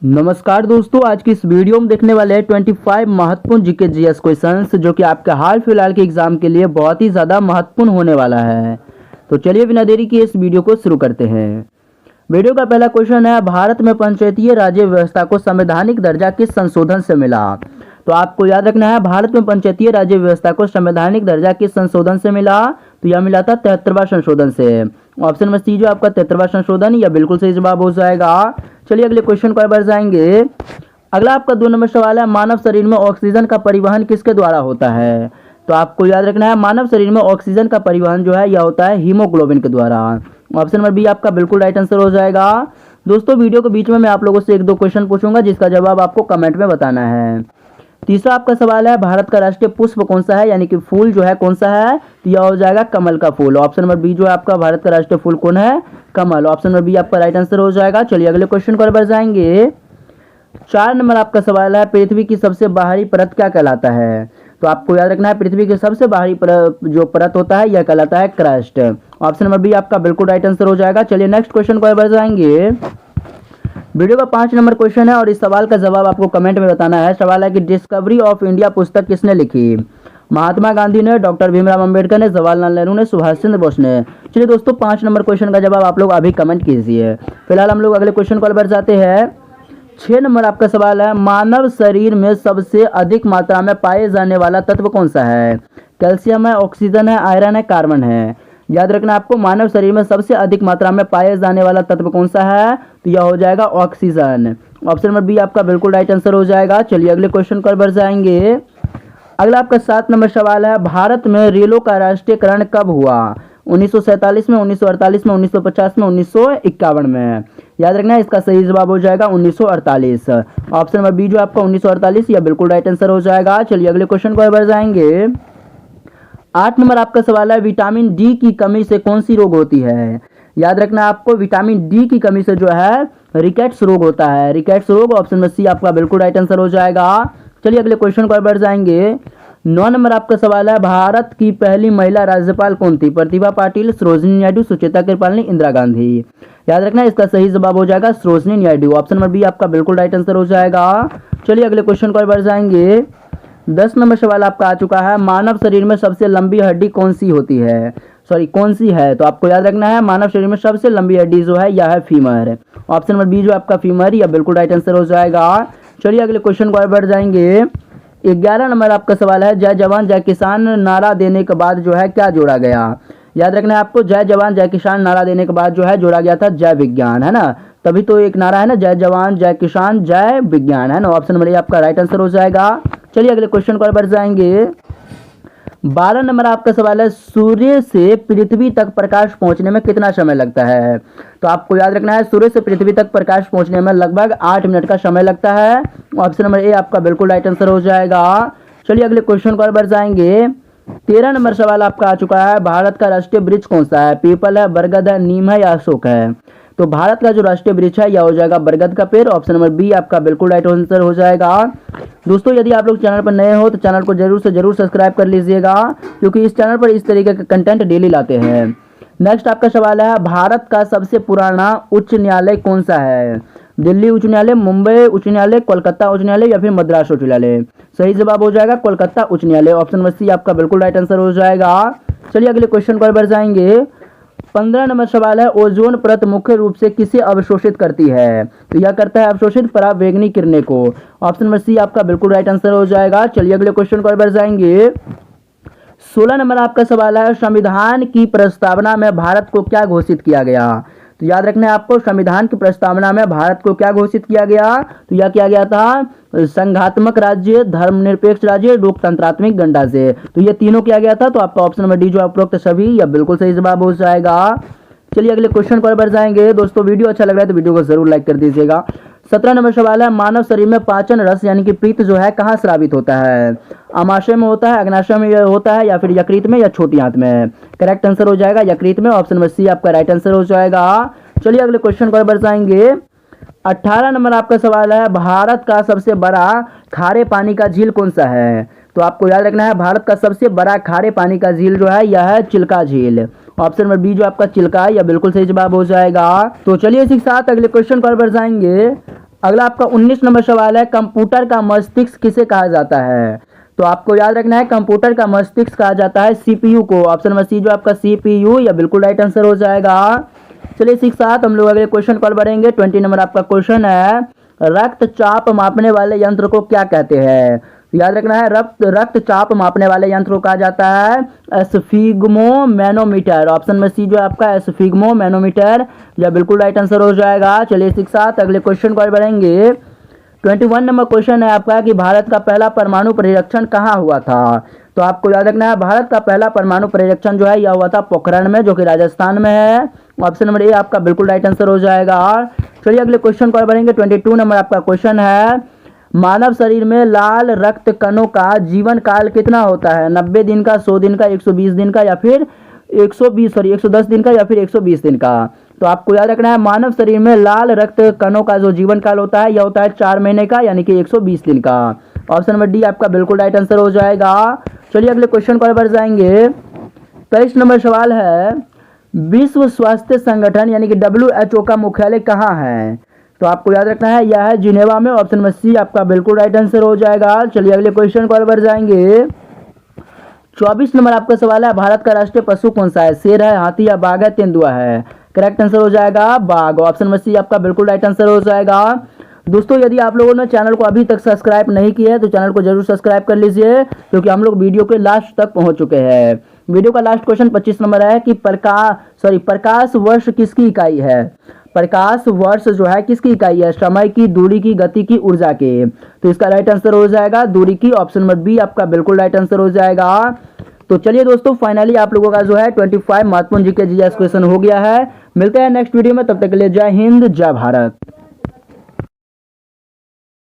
नमस्कार दोस्तों, आज की इस वीडियो में देखने वाले हैं 25 महत्वपूर्ण जीके जीएस क्वेश्चंस जो कि आपके हाल फिलहाल के एग्जाम के लिए बहुत ही ज़्यादा महत्वपूर्ण होने वाला है। तो चलिए बिना देरी के इस वीडियो को शुरू करते हैं। वीडियो का पहला क्वेश्चन है, भारत में पंचायतीय राज्य व्यवस्था को संवैधानिक दर्जा किस संशोधन से मिला? तो आपको याद रखना है, भारत में पंचायतीय राज्य व्यवस्था को संवैधानिक दर्जा किस संशोधन से मिला? तो यह मिला था 73वां संशोधन से। ऑप्शन नंबर सी जो आपका 73वां संशोधन, यह बिल्कुल सही जवाब हो जाएगा। चलिए अगले क्वेश्चन को बढ़ जाएंगे। अगला आपका 2 नंबर सवाल है, मानव शरीर में ऑक्सीजन का परिवहन किसके द्वारा होता है? तो आपको याद रखना है, मानव शरीर में ऑक्सीजन का परिवहन जो है यह होता है हीमोग्लोबिन के द्वारा। ऑप्शन नंबर बी आपका बिल्कुल राइट आंसर हो जाएगा। दोस्तों वीडियो के बीच में मैं आप लोगों से 1-2 क्वेश्चन पूछूंगा जिसका जवाब आपको कमेंट में बताना है। तीसरा आपका सवाल है, भारत का राष्ट्रीय पुष्प कौन सा है, यानी कि फूल जो है कौन सा है? तो यह हो जाएगा कमल का फूल। ऑप्शन नंबर बी जो है आपका भारत का राष्ट्रीय फूल कौन है? कमल। ऑप्शन नंबर बी आपका राइट आंसर हो जाएगा। चलिए अगले क्वेश्चन को बढ़ जाएंगे। 4 नंबर आपका सवाल है, पृथ्वी की सबसे बाहरी परत क्या कहलाता है? तो आपको याद रखना है, पृथ्वी की सबसे बाहरी परत जो परत होता है यह कहलाता है क्रस्ट। ऑप्शन नंबर बी आपका बिल्कुल राइट आंसर हो जाएगा। चलिए नेक्स्ट क्वेश्चन को बढ़ जाएंगे। वीडियो का 5 नंबर क्वेश्चन है और इस सवाल का जवाब आपको कमेंट में बताना है। सवाल है कि डिस्कवरी ऑफ इंडिया पुस्तक किसने लिखी? महात्मा गांधी ने, डॉक्टर भीमराव अंबेडकर ने, जवाहरलाल नेहरू ने, सुभाष चंद्र बोस ने। चलिए दोस्तों 5 नंबर क्वेश्चन का जवाब आप लोग अभी कमेंट कीजिए। फिलहाल हम लोग अगले क्वेश्चन को बढ़ जाते हैं। 6 नंबर आपका सवाल है, मानव शरीर में सबसे अधिक मात्रा में पाए जाने वाला तत्व कौन सा है? कैल्शियम है, ऑक्सीजन है, आयरन है, कार्बन है। याद रखना आपको, मानव शरीर में सबसे अधिक मात्रा में पाए जाने वाला तत्व कौन सा है? तो यह हो जाएगा ऑक्सीजन। ऑप्शन नंबर बी आपका बिल्कुल राइट आंसर हो जाएगा। चलिए अगले क्वेश्चन पर बढ़ जाएंगे। अगला आपका 7 नंबर सवाल है, भारत में रेलों का राष्ट्रीयकरण कब हुआ? 1947 में, 1948 में, 1950 में, 1951 में। याद रखना है, इसका सही जवाब हो जाएगा 1948। ऑप्शन नंबर बी जो आपका 1948 यह बिल्कुल राइट आंसर हो जाएगा। चलिए अगले क्वेश्चन को बढ़ जाएंगे। 8 नंबर आपका सवाल है, विटामिन डी की कमी से कौन सी रोग होती है? याद रखना आपको, विटामिन डी की कमी से जो है रिकेट्स रोग होता है। रिकेट्स रोग। ऑप्शन में सी आपका बिल्कुल राइट आंसर हो जाएगा। चलिए अगले क्वेश्चन पर बढ़ जाएंगे। 9 नंबर आपका सवाल है, भारत की पहली महिला राज्यपाल कौन थी? प्रतिभा पाटिल, सरोजिनी नायडू, सुचेता कृपालनी, इंदिरा गांधी। याद रखना इसका सही जवाब हो जाएगा Sarojini Naidu. Option number B आपका बिल्कुल राइट आंसर हो जाएगा। चलिए अगले क्वेश्चन पर बढ़ जाएंगे। 10 नंबर सवाल आपका आ चुका है, मानव शरीर में सबसे लंबी हड्डी कौन सी होती है? कौन सी है? तो आपको याद रखना है, मानव शरीर में सबसे लंबी हड्डी जो है यह है फीमर। ऑप्शन नंबर बी जो आपका फीमर, यह बिल्कुल राइट आंसर हो जाएगा। चलिए अगले क्वेश्चन को बढ़ जाएंगे। 11 नंबर आपका सवाल है, जय जवान जय किसान नारा देने के बाद जो है क्या जोड़ा गया? याद रखना है आपको, जय जवान जय किसान नारा देने के बाद जो है जोड़ा गया था जय विज्ञान, है ना? तभी तो एक नारा है ना, जय जवान जय किसान जय विज्ञान, है ना? ऑप्शन नंबर ए आपका राइट आंसर हो जाएगा। चलिए अगले क्वेश्चन को बढ़ जाएंगे। 12 नंबर आपका सवाल है, सूर्य से पृथ्वी तक प्रकाश पहुंचने में कितना समय लगता है? तो आपको याद रखना है, सूर्य से पृथ्वी तक प्रकाश पहुंचने में लगभग 8 मिनट का समय लगता है। ऑप्शन नंबर ए आपका बिल्कुल राइट आंसर हो जाएगा। चलिए अगले क्वेश्चन को बढ़ जाएंगे। 13 नंबर सवाल आपका आ चुका है, भारत का राष्ट्रीय वृक्ष कौन सा है? पीपल है, बरगद है, नीम है या अशोक है? तो भारत का जो राष्ट्रीय वृक्ष है यह हो जाएगा बरगद का पेड़। ऑप्शन नंबर बी आपका बिल्कुल राइट आंसर हो जाएगा। दोस्तों यदि आप लोग चैनल पर नए हो तो चैनल को जरूर से जरूर सब्सक्राइब कर लीजिएगा, क्योंकि इस चैनल पर इस तरीके का कंटेंट डेली लाते हैं। नेक्स्ट आपका सवाल है, भारत का सबसे पुराना उच्च न्यायालय कौन सा है? दिल्ली उच्च न्यायालय, मुंबई उच्च न्यायालय, कोलकाता उच्च न्यायालय या फिर मद्रास उच्च न्यायालय? सही जवाब हो जाएगा कोलकाता उच्च न्यायालय। ऑप्शन नंबर सी आपका बिल्कुल राइट आंसर हो जाएगा। चलिए अगले क्वेश्चन पर बढ़ जाएंगे। 15 नंबर सवाल है, ओजोन परत मुख्य रूप से किसे अवशोषित करती है? तो यह करता है अवशोषित पराबैंगनी किरणें को। ऑप्शन नंबर सी आपका बिल्कुल राइट आंसर हो जाएगा। चलिए अगले क्वेश्चन पर बढ़ जाएंगे। 16 नंबर आपका सवाल है, संविधान की प्रस्तावना में भारत को क्या घोषित किया गया? तो याद रखना है आपको, संविधान की प्रस्तावना में भारत को क्या घोषित किया गया? तो यह किया गया था संघात्मक राज्य, धर्मनिरपेक्ष राज्य, लोकतंत्रात्मक गणराज्य। तो ये तीनों किया गया था। तो आपका ऑप्शन नंबर डी जो उपरोक्त सभी यह बिल्कुल सही जवाब हो जाएगा। चलिए अगले क्वेश्चन पर बढ़ जाएंगे। दोस्तों वीडियो अच्छा लग रहा है तो वीडियो को जरूर लाइक कर दीजिएगा। 17 नंबर सवाल है, मानव शरीर में पाचन रस यानी कि पित्त जो है कहाँ स्रावित होता है? आमाशय में होता है, अग्नाशय में होता है या फिर यकृत में या छोटी आंत में? करेक्ट आंसर हो जाएगा यकृत में। ऑप्शन नंबर सी आपका राइट आंसर हो जाएगा। चलिए अगले क्वेश्चन पर बढ़ जाएंगे। 18 नंबर आपका सवाल है, भारत का सबसे बड़ा खारे पानी का झील कौन सा है? तो आपको याद रखना है, भारत का सबसे बड़ा खारे पानी का झील जो है यह है चिल्का झील। ऑप्शन नंबर बी जो आपका चिल्का, यह बिल्कुल सही जवाब हो जाएगा। तो चलिए इसी के साथ अगले क्वेश्चन पर बढ़ जाएंगे। अगला आपका 19 नंबर सवाल है, कंप्यूटर का मस्तिष्क किसे कहा जाता है? तो आपको याद रखना है, कंप्यूटर का मस्तिष्क कहा जाता है सीपीयू को। ऑप्शन नंबर सी जो आपका सीपीयू, या बिल्कुल राइट आंसर हो जाएगा। चलिए इसी के साथ हम लोग अगले क्वेश्चन पर बढ़ेंगे। 20 नंबर आपका क्वेश्चन है, रक्तचाप मापने वाले यंत्र को क्या कहते हैं? याद रखना है, रक्तचाप मापने वाले यंत्र को कहा जाता है स्फिग्मो मैनोमीटर। ऑप्शन में सी जो आपका स्फिग्मो मैनोमीटर, या बिल्कुल राइट आंसर हो जाएगा। चलिए इसी के साथ अगले क्वेश्चन पर बढ़ेंगे। 21 नंबर क्वेश्चन है आपका कि भारत का पहला परमाणु परीक्षण कहाँ हुआ था? तो आपको याद रखना है, भारत का पहला परमाणु परीक्षण जो है यह हुआ था पोखरण में, जो कि राजस्थान में है। ऑप्शन नंबर ए आपका बिल्कुल राइट आंसर हो जाएगा। चलिए अगले क्वेश्चन पर बढ़ेंगे। 22 नंबर आपका क्वेश्चन है, मानव शरीर में लाल रक्त कणों का जीवन काल कितना होता है? 90 दिन का, 100 दिन का, 120 दिन का, या फिर 110 दिन का, या फिर 120 दिन का? तो आपको याद रखना है, मानव शरीर में लाल रक्त कणों का जो जीवन काल होता है यह होता है 4 महीने का, यानी कि 120 दिन का। ऑप्शन नंबर डी आपका बिल्कुल राइट आंसर हो जाएगा। चलिए अगले क्वेश्चन पर बढ़ जाएंगे। 23 नंबर सवाल है, विश्व स्वास्थ्य संगठन यानी कि WHO का मुख्यालय कहाँ है? तो आपको याद रखना है, यह है जिनेवा में। ऑप्शन नंबर सी आपका बिल्कुल राइट आंसर हो जाएगा। चलिए अगले क्वेश्चन पर बढ़ जाएंगे। 24 नंबर आपका सवाल है, भारत का राष्ट्रीय पशु कौन सा है? शेर है, हाथी या बाघ है, तेंदुआ है? करेक्ट आंसर हो जाएगा बाघ। ऑप्शन नंबर सी आपका बिल्कुल राइट आंसर हो जाएगा। दोस्तों यदि आप लोगों ने चैनल को अभी तक सब्सक्राइब नहीं किया है तो चैनल को जरूर सब्सक्राइब कर लीजिए, क्योंकि हम लोग वीडियो के लास्ट तक पहुंच चुके हैं। वीडियो का लास्ट क्वेश्चन 25 नंबर है कि प्रकाश वर्ष किसकी इकाई है? प्रकाश वर्ष जो है किसकी इकाई है? समय की, दूरी की, गति की, ऊर्जा की? तो इसका राइट आंसर हो जाएगा दूरी की। ऑप्शन नंबर बी आपका बिल्कुल राइट आंसर हो जाएगा। तो चलिए दोस्तों, फाइनली आप लोगों का जो है 25 महत्वपूर्ण जीके जीएस क्वेश्चन हो गया है। मिलते हैं नेक्स्ट वीडियो में, तब तक के लिए जय हिंद, जय भारत।